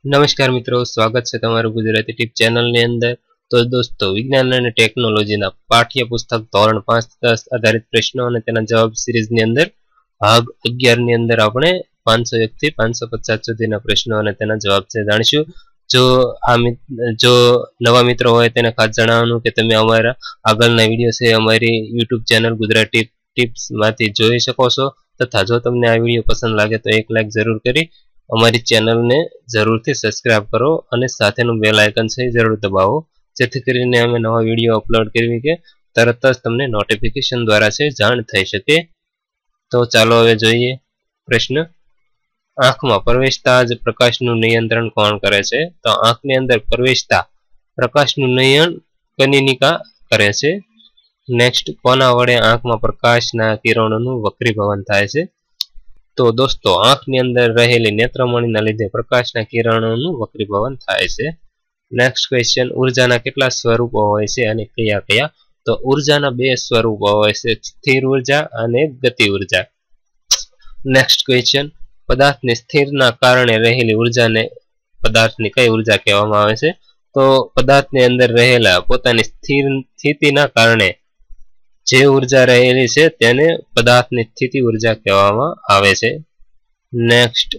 નમસ્કાર મિત્રો, સ્વાગત છે તમારું ગુજરાતી ટીપ ચેનલની અંદર। તો દોસ્તો, વિજ્ઞાન અને ટેકનોલોજીના પાઠ્યપુસ્તક ધોરણ 5-10 આધારિત પ્રશ્નો અને તેના જવાબ સિરીઝની અંદર ભાગ 11 ની અંદર આપણે 501 થી 550 સુધીના પ્રશ્નો અને તેના જવાબ છે જાણીશું। જો નવા મિત્રો હોય તેને ખાસ જણાવવાનું કે તમે અમારા આગળના વિડીયો છે અમારી YouTube ચેનલ ગુજરાતી ટિપ્સ માંથી જોઈ શકો છો, તથા જો તમને આ વિડીયો પસંદ લાગે તો એક લાઈક જરૂર કરી અમારી ચેનલને જરૂરથી સબસ્ક્રાઇબ કરો અને સાથેનું બેલ આઇકન છે જરૂર દબાવો, જેથી કરીને અમે નવા વિડીયો અપલોડ કરવી કે તરત જ તમને નોટિફિકેશન દ્વારા છે જાણ થઈ શકે। તો ચાલો હવે જોઈએ પ્રશ્ન। આંખમાં પ્રવેશતા જ પ્રકાશનું નિયંત્રણ કોણ કરે છે? તો આંખની અંદર પ્રવેશતા પ્રકાશનું નિયંત્રણ કનિનિકા કરે છે। નેક્સ્ટ, કોના વડે આંખમાં પ્રકાશના કિરણોનું વક્રીભવન થાય છે? તો દોસ્તો, આંખની અંદર રહેલી નેત્રમણીના લીધે પ્રકાશના કિરણોનું વક્રીભવન થાય છે। નેક્સ્ટ ક્વેશ્ચન, ઉર્જાના કેટલા સ્વરૂપો હોય છે અને કયા કયા? તો ઉર્જાના બે સ્વરૂપો હોય છે, સ્થિર ઉર્જા અને ગતિ ઉર્જા। નેક્સ્ટ ક્વેશ્ચન, પદાર્થની સ્થિરના કારણે રહેલી ઉર્જાને પદાર્થની કઈ ઉર્જા કહેવામાં આવે છે? તો પદાર્થની અંદર રહેલા પોતાની સ્થિર સ્થિતિના કારણે જે ઉર્જા રહેલી છે તેને પદાર્થની સ્થિતિ ઉર્જા કહેવામાં આવે છે। નેક્સ્ટ,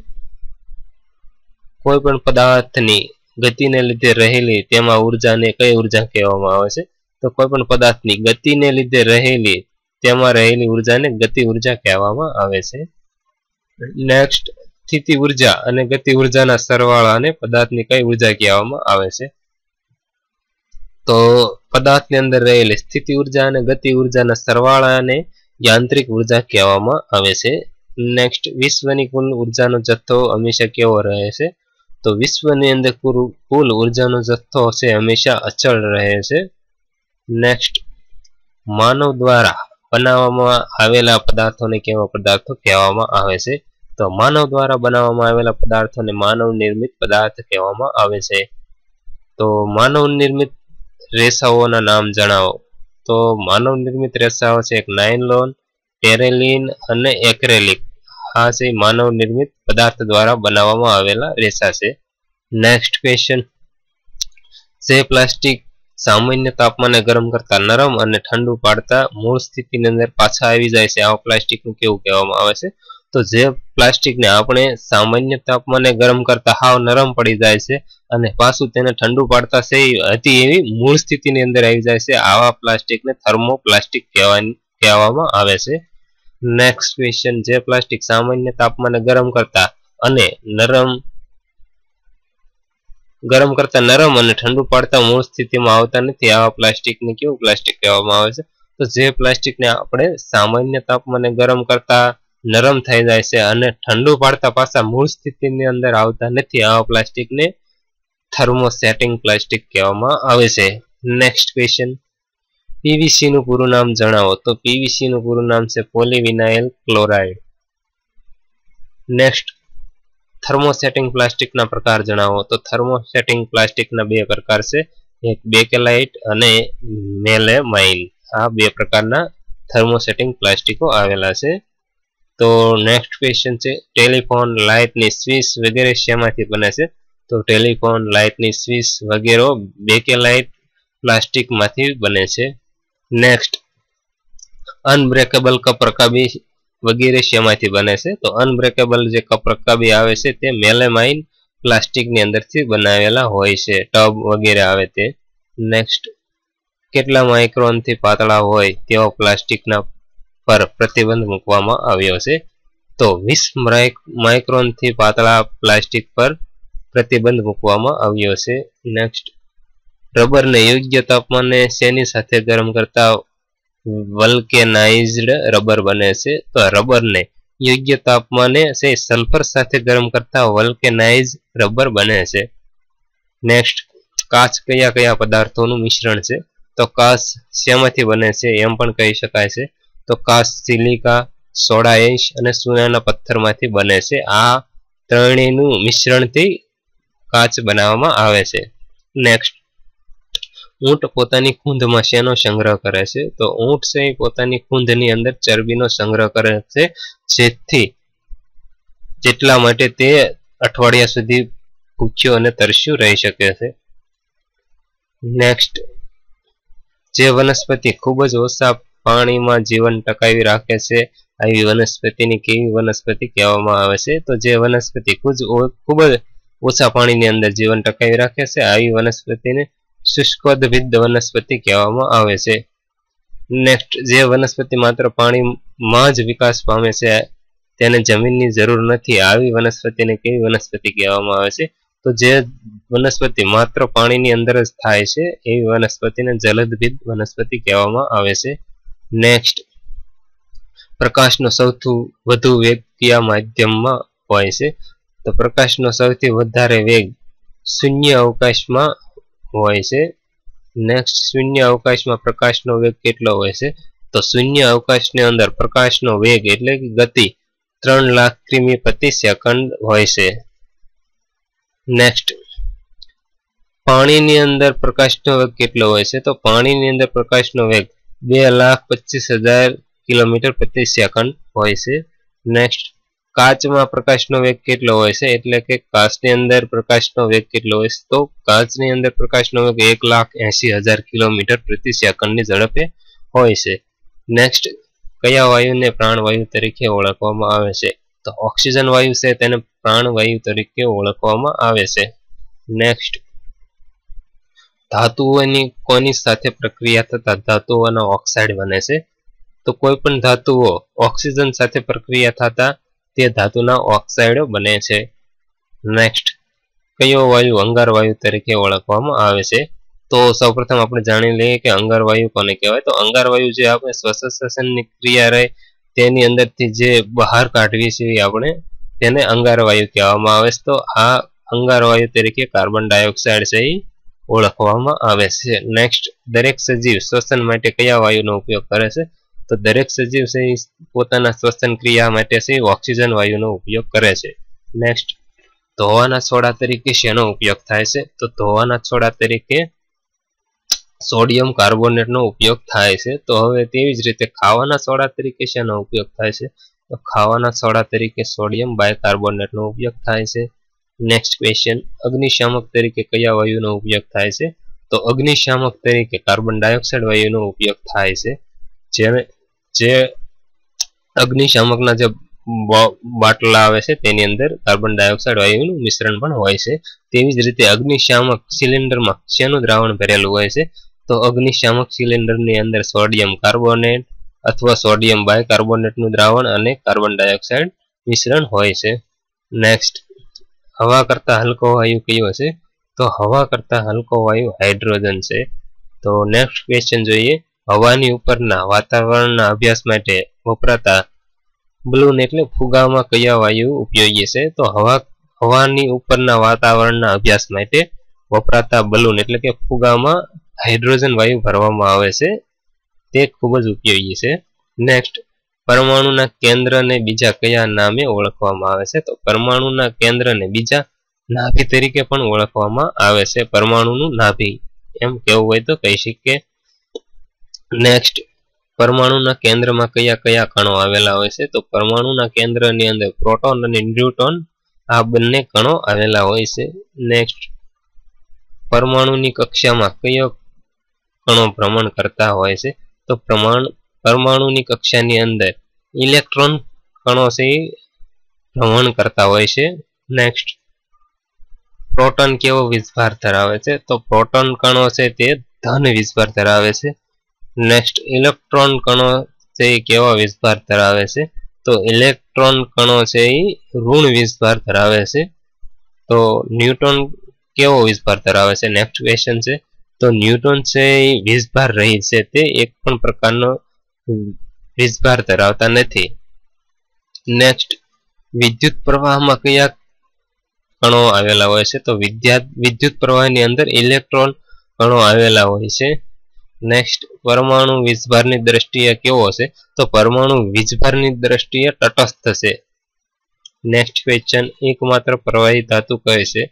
કોઈ પણ પદાર્થની ગતિને લીધે રહેલી તેમાં ઉર્જાને કઈ ઉર્જા કહેવામાં આવે છે? તો કોઈ પણ પદાર્થની ગતિને લીધે રહેલી તેમાં રહેલી ઉર્જાને ગતિ ઉર્જા કહેવામાં આવે છે। નેક્સ્ટ, સ્થિતિ ઉર્જા અને ગતિ ઉર્જાના સરવાળાને પદાર્થની કઈ ઉર્જા કહેવામાં આવે છે? તો પદાર્થની અંદર રહેલી સ્થિતિ ઉર્જા અને ગતિ ઉર્જાના સરવાળાને યાંત્રિક ઉર્જા કહેવામાં આવે છે। નેક્સ્ટ, વિશ્વની કુલ ઉર્જાનો જથ્થો હંમેશા કેવો રહે છે? તો વિશ્વની અંદર કુલ ઉર્જાનો જથ્થો છે હંમેશા અચળ રહે છે। નેક્સ્ટ, માનવ દ્વારા બનાવવામાં આવેલા પદાર્થોને કેવા પદાર્થો કહેવામાં આવે છે? તો માનવ દ્વારા બનાવવામાં આવેલા પદાર્થોને માનવ નિર્મિત પદાર્થ કહેવામાં આવે છે। તો માનવ નિર્મિત રેસાઓના નામ જણાવો। તો માનવ નિર્મિત રેસાઓ છે એક નાયલોન, ટેરેલિન અને એક્રેલિક। આ છે માનવ નિર્મિત પદાર્થ દ્વારા બનાવવામાં આવેલા રેસા છે। નેક્સ્ટ ક્વેશ્ચન, જે પ્લાસ્ટિક સામાન્ય તાપમાને ગરમ કરતા નરમ અને ઠંડુ પાડતા મૂળ સ્થિતિની અંદર પાછા આવી જાય છે, આવા પ્લાસ્ટિકનું કેવું કહેવામાં આવે છે? તો જે પ્લાસ્ટિકને આપણે સામાન્ય તાપમાને ગરમ કરતા હાવ નરમ પડી જાય છે અને પાછું તેને ઠંડુ પાડતા છે હતી એવી મૂળ સ્થિતિની અંદર આવી જાય છે, આવા પ્લાસ્ટિકને થર્મોપ્લાસ્ટિક કહેવામાં આવે છે। નેક્સ્ટ ક્વેશ્ચન, જે પ્લાસ્ટિક સામાન્ય તાપમાને ગરમ કરતા નરમ અને ઠંડુ પાડતા મૂળ સ્થિતિમાં આવતા નથી, આવા પ્લાસ્ટિકને કેવું પ્લાસ્ટિક કહેવામાં આવે છે? તો જે પ્લાસ્ટિકને આપણે સામાન્ય તાપમાને ગરમ કરતા નરમ થઈ જાય છે અને ઠંડુ પાડતા પાછા મૂળ સ્થિતિની અંદર આવતા નથી, આવા પ્લાસ્ટિકને થર્મોસેટિંગ પ્લાસ્ટિક કહેવામાં આવે છે। નેક્સ્ટ ક્વેશ્ચન, પીવીસી નું પૂરું નામ જણાવો। તો પીવીસી નું પૂરું નામ છે પોલીવિનાઇલ ક્લોરાઇડ। નેક્સ્ટ, થર્મોસેટિંગ પ્લાસ્ટિકના પ્રકાર જણાવો। તો થર્મોસેટિંગ પ્લાસ્ટિકના બે પ્રકાર છે, એક બેકેલાઇટ અને મેલેમાઇન। આ બે પ્રકારના થર્મોસેટિંગ પ્લાસ્ટિકો આવેલા છે। તો નેક્સ્ટ ક્વેશ્ચન છે, ટેલિફોન, લાઇટની સ્વિચ વગેરે શેમાંથી બને છે? તો ટેલિફોન, લાઇટની સ્વિચ વગેરે બેકેલાઇટ પ્લાસ્ટિકમાંથી બને છે। નેક્સ્ટ, અનબ્રેકેબલ કપ રકાબી વગેરે શેમાંથી બને છે? તો અનબ્રેકેબલ જે કપ રકાબી આવે છે તે મેલેમાઇન પ્લાસ્ટિકની અંદરથી બનાવેલા હોય છે, ટબ વગેરે આવે તે। નેક્સ્ટ, કેટલા માઇક્રોનથી પાતળા હોય તેવા પ્લાસ્ટિકના પર પ્રતિબંધ મૂકવામાં આવ્યો છે? તો 20 માઇક્રોનથી પાતળા પ્લાસ્ટિક પર પ્રતિબંધ મૂકવામાં આવ્યો છે। નેક્સ્ટ, રબરને યોગ્ય તાપમાને શેની સાથે ગરમ કરતા વલ્કેનાઇઝ્ડ રબર બને છે? તો રબરને યોગ્ય તાપમાને સલ્ફર સાથે ગરમ કરતા વલ્કેનાઇઝ રબર બને છે। નેક્સ્ટ, કાચ કયા કયા પદાર્થોનું મિશ્રણ છે? તો કાચ શેમાંથી બને છે એમ પણ કહી શકાય છે। તો કાચ સિલિકા, સોડા એશ અને સોનાના પથ્થરમાંથી બને છે, આ ત્રણેયનું મિશ્રણથી કાચ બનાવવામાં આવે છે। નેક્સ્ટ, ઊંટ પોતાની ખૂંધમાં શેનો સંગ્રહ કરે છે? તો ઊંટ છે પોતાની ખૂંધની અંદર ચરબીનો સંગ્રહ કરે છે, જેટલા માટે તે અઠવાડિયા સુધી ભૂખ્યું અને તરસ્યું રહી શકે છે. નેક્સ્ટ, જે વનસ્પતિ ખૂબ જ ઓછા પાણીમાં જીવન ટકાવી રાખે છે આવી વનસ્પતિની કેવી વનસ્પતિ કહેવામાં આવે છે? તો જે વનસ્પતિ ખૂબ જ ઓછા પાણીની અંદર જીવન ટકાવી રાખે છે આવી વનસ્પતિને શુષ્કોદ્ભિદ વનસ્પતિ કહેવામાં આવે છે. નેક્સ્ટ, જે વનસ્પતિ માત્ર પાણીમાં જ વિકાસ પામે છે તેને જમીનની જરૂર નથી આવી વનસ્પતિને કેવી વનસ્પતિ કહેવામાં આવે છે? તો જે વનસ્પતિ માત્ર પાણીની અંદર જ થાય છે એવી વનસ્પતિને જલદભિદ વનસ્પતિ કહેવામાં આવે છે. નેક્સ્ટ, પ્રકાશનો સૌથી વધુ વેગ કયા માધ્યમમાં હોય છે? તો પ્રકાશનો સૌથી વધારે વેગ શૂન્ય અવકાશમાં હોય છે. નેક્સ્ટ, શૂન્ય અવકાશમાં પ્રકાશનો વેગ કેટલો હોય છે? તો શૂન્ય અવકાશની અંદર પ્રકાશનો વેગ એટલે કે ગતિ 3 લાખ કિમી પ્રતિ સેકન્ડ હોય છે. નેક્સ્ટ, પાણીની અંદર પ્રકાશનો વેગ કેટલો હોય છે? તો પાણીની અંદર પ્રકાશનો વેગ 2,25,000 કિલોમીટર પ્રતિ સેકન્ડ હોય છે. નેક્સ્ટ, કાચમાં પ્રકાશનો વેગ કેટલો હોય છે? એટલે કે કાચની અંદર પ્રકાશનો વેગ કેટલો હોય છે? તો કાચની અંદર પ્રકાશનો વેગ 1,80,000 કિલોમીટર પ્રતિ સેકન્ડની ઝડપે હોય છે. નેક્સ્ટ, કયા વાયુને પ્રાણવાયુ તરીકે ઓળખવામાં આવે છે? તો ઓક્સિજન વાયુ છે તેને પ્રાણવાયુ તરીકે ઓળખવામાં આવે છે. નેક્સ્ટ, ધાતુઓની કોની સાથે પ્રક્રિયા થતા ધાતુઓના ઓક્સાઇડ બને છે? તો કોઈ પણ ધાતુઓ ઓક્સિજન સાથે પ્રક્રિયા થતા તે ધાતુના ઓક્સાઇડ બને છે. નેક્સ્ટ, કયો વાયુ અંગાર વાયુ તરીકે ઓળખવામાં આવે છે? તો સૌપ્રથમ આપણે જાણી લઈએ કે અંગાર વાયુ કોને કહેવાય. તો અંગાર વાયુ જે આપણે શ્વસનની ક્રિયા રહે તેની અંદરથી જે બહાર કાઢવી છે આપણે તેને અંગાર વાયુ કહેવામાં આવે છે. તો આ અંગાર વાયુ તરીકે કાર્બન ડાયોક્સાઇડ છે એ ઓળખવામાં આવે છે. નેક્સ્ટ, દરેક સજીવ શ્વસન માટે કયા વાયુનો ઉપયોગ કરે છે? તો દરેક સજીવ છે એ પોતાના શ્વસન ક્રિયા માટે છે ઓક્સિજન વાયુનો ઉપયોગ કરે છે. નેક્સ્ટ, ધોવાના સોડા તરીકે શેનો ઉપયોગ થાય છે? તો ધોવાના સોડા તરીકે સોડિયમ કાર્બોનેટનો ઉપયોગ થાય છે. તો હવે તેવી જ રીતે ખાવાના સોડા તરીકે શેનો ઉપયોગ થાય છે? તો ખાવાના સોડા તરીકે સોડિયમ બાયકાર્બોનેટનો ઉપયોગ થાય છે. નેક્સ્ટ ક્વેશ્ચન, અગ્નિશામક તરીકે કયા વાયુનો ઉપયોગ થાય છે? તો અગ્નિશામક તરીકે કાર્બન ડાયોક્સાઇડ વાયુનો ઉપયોગ થાય છે. જે અગ્નિશામકના જે બાટલા આવે છે તેની અંદર કાર્બન ડાયોક્સાઇડ વાયુનું મિશ્રણ પણ હોય છે. તેવી જ રીતે અગ્નિશામક સિલિન્ડરમાં શેનું દ્રાવણ ભરેલું હોય છે? તો અગ્નિશામક સિલિન્ડરની અંદર સોડિયમ કાર્બોનેટ અથવા સોડિયમ બાયકાર્બોનેટનું દ્રાવણ અને કાર્બન ડાયોક્સાઇડ મિશ્રણ હોય છે. નેક્સ્ટ, હવા કરતા હલકો વાયુ કયો છે? તો હવા કરતા હલકો વાયુ હાઇડ્રોજન છે. તો નેક્સ્ટ ક્વેશ્ચન જોઈએ, હવાની ઉપરના વાતાવરણના અભ્યાસ માટે વપરાતા બલૂન એટલે ફુગામાં કયા વાયુ ઉપયોગી છે? તો હવાની ઉપરના વાતાવરણના અભ્યાસ માટે વપરાતા બલૂન એટલે કે ફુગામાં હાઇડ્રોજન વાયુ ભરવામાં આવે છે તે ખૂબ જ ઉપયોગી છે. નેક્સ્ટ, પરમાણુના કેન્દ્રને બીજા કયા નામે ઓળખવામાં આવે છે? તો પરમાણુના કેન્દ્રને બીજા નાભી તરીકે પણ ઓળખવામાં આવે છે. પરમાણુનું નાભી એમ કેવું હોય તો કહી શકીએ. નેક્સ્ટ, પરમાણુના કેન્દ્રમાં કયા કયા કણો આવેલા હોય છે? તો પરમાણુના કેન્દ્રની અંદર પ્રોટોન અને ન્યુટ્રોન આ બંને કણો આવેલા હોય છે. નેક્સ્ટ, પરમાણુની કક્ષામાં કયો કણો ભ્રમણ કરતા હોય છે? તો પરમાણુની કક્ષાની અંદર ઇલેક્ટ્રોન કણો છે ભ્રમણ કરતા હોય છે. નેક્સ્ટ, પ્રોટોન કેવો વીજભાર ધરાવે છે? તો પ્રોટોન કણો છે તે ધન વીજભાર ધરાવે છે. નેક્સ્ટ, ઇલેક્ટ્રોન કણો છે એ કેવા વીજભાર ધરાવે છે? તો ઇલેક્ટ્રોન કણો છે એ ઋણ વીજભાર ધરાવે છે. તો ન્યુટ્રોન કેવો વીજભાર ધરાવે છે? નેક્સ્ટ ક્વેશ્ચન છે. તો ન્યુટ્રોન છે એ વીજભાર રહિત છે, તે એક પણ પ્રકારનો વીજભાર ધરાવતા નથી. નેક્સ્ટ, વિદ્યુત પ્રવાહમાં કયા કણો આવેલા હોય છે? તો વિદ્યુત પ્રવાહની અંદર ઇલેક્ટ્રોન કણો આવેલા હોય છે. નેક્સ્ટ, પરમાણુ વીજભારની દ્રષ્ટિએ કેવો છે? તો પરમાણુ વીજભારની દ્રષ્ટિએ તટસ્થ છે. નેક્સ્ટ ક્વેશ્ચન, એકમાત્ર પ્રવાહી ધાતુ કઈ છે?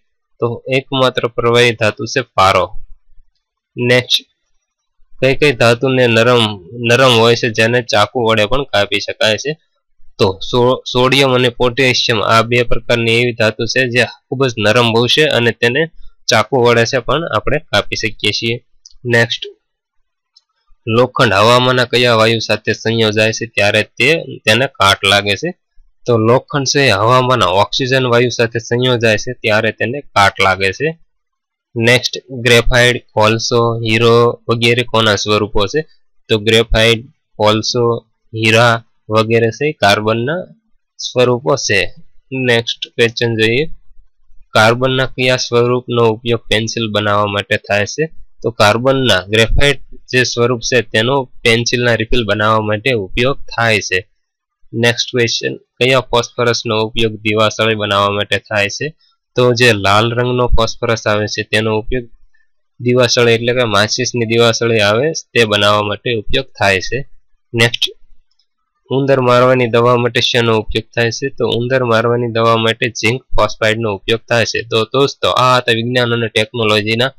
તો એકમાત્ર પ્રવાહી ધાતુ છે પારો. નેક્સ્ટ, કઈ કઈ ધાતુને નરમ હોય છે જેને ચાકુ વડે પણ કાપી શકાય છે? તો તો સોડિયમ અને પોટેશિયમ આ બે પ્રકારની એવી ધાતુ છે જે ખૂબ જ નરમ બહુ છે અને તેને ચાકુ વડે છે પણ આપણે કાપી શકીએ છીએ. નેક્સ્ટ, લોખંડ હવામાંના કયા વાયુ સાથે સંયોજાય છે ત્યારે તેને કાટ લાગે છે? તો લોખંડ છે હવામાંના ઓક્સિજન વાયુ સાથે સંયોજાય છે ત્યારે તેને કાટ લાગે છે. નેક્સ્ટ, ગ્રેફાઇટ, કોલસો, હીરો વગેરે કોના સ્વરૂપો છે? તો ગ્રેફાઇટ, કોલસો, હીરા વગેરે છે કાર્બનના સ્વરૂપો છે. નેક્સ્ટ ક્વેશ્ચન જોઈએ, કાર્બનના કયા સ્વરૂપનો ઉપયોગ પેન્સિલ બનાવવા માટે થાય છે? તો કાર્બનના ગ્રેફાઇટ જે સ્વરૂપ છે તેનો પેન્સિલના રિફિલ બનાવવા માટે ઉપયોગ થાય છે. નેક્સ્ટ ક્વેશ્ચન, કયા ફોસ્ફરસનો ઉપયોગ દીવાસળી બનાવવા માટે થાય છે? તો જે લાલ રંગનો ફોસ્ફરસ આવે છે તેનો ઉપયોગ દીવાસળી એટલે કે માચિસની દીવાસળી આવે તે બનાવવા માટે ઉપયોગ થાય છે. નેક્સ્ટ, ઉંદર મારવાની દવા માટે શેનો ઉપયોગ થાય છે? તો ઉંદર મારવાની દવા માટે ઝિંક ફોસ્ફાઇડનો ઉપયોગ થાય છે. તો દોસ્તો આ હતા વિજ્ઞાન અને ટેકનોલોજીના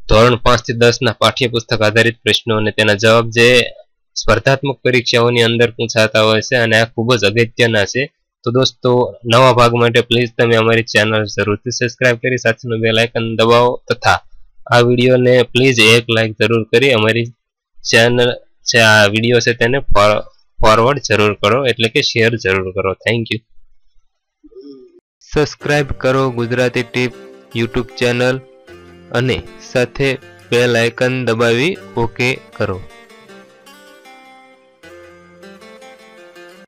ધોરણ 5 થી 10 ના પાઠ્યપુસ્તક આધારિત પ્રશ્નો અને તેના જવાબ જે સ્પર્ધાત્મક પરીક્ષાઓની અંદર પૂછાતા હોય છે અને આ ખૂબ જ અગત્યના છે. તો દોસ્તો નવા ભાગ માટે પ્લીઝ તમે અમારી ચેનલ જરૂરથી સબસ્ક્રાઇબ કરી સાથેનું બેલ આઇકન દબાવો તથા આ વિડીયોને પ્લીઝ એક લાઈક જરૂર કરી અમારી ચેનલ જે આ વિડીયો છે તેને ફોરવર્ડ જરૂર કરો એટલે કે શેર જરૂર કરો. Thank you. સબસ્ક્રાઇબ કરો ગુજરાતી ટીપ યુટ્યુબ ચેનલ અને સાથે બેલ આઇકન દબાવી ઓકે કરો.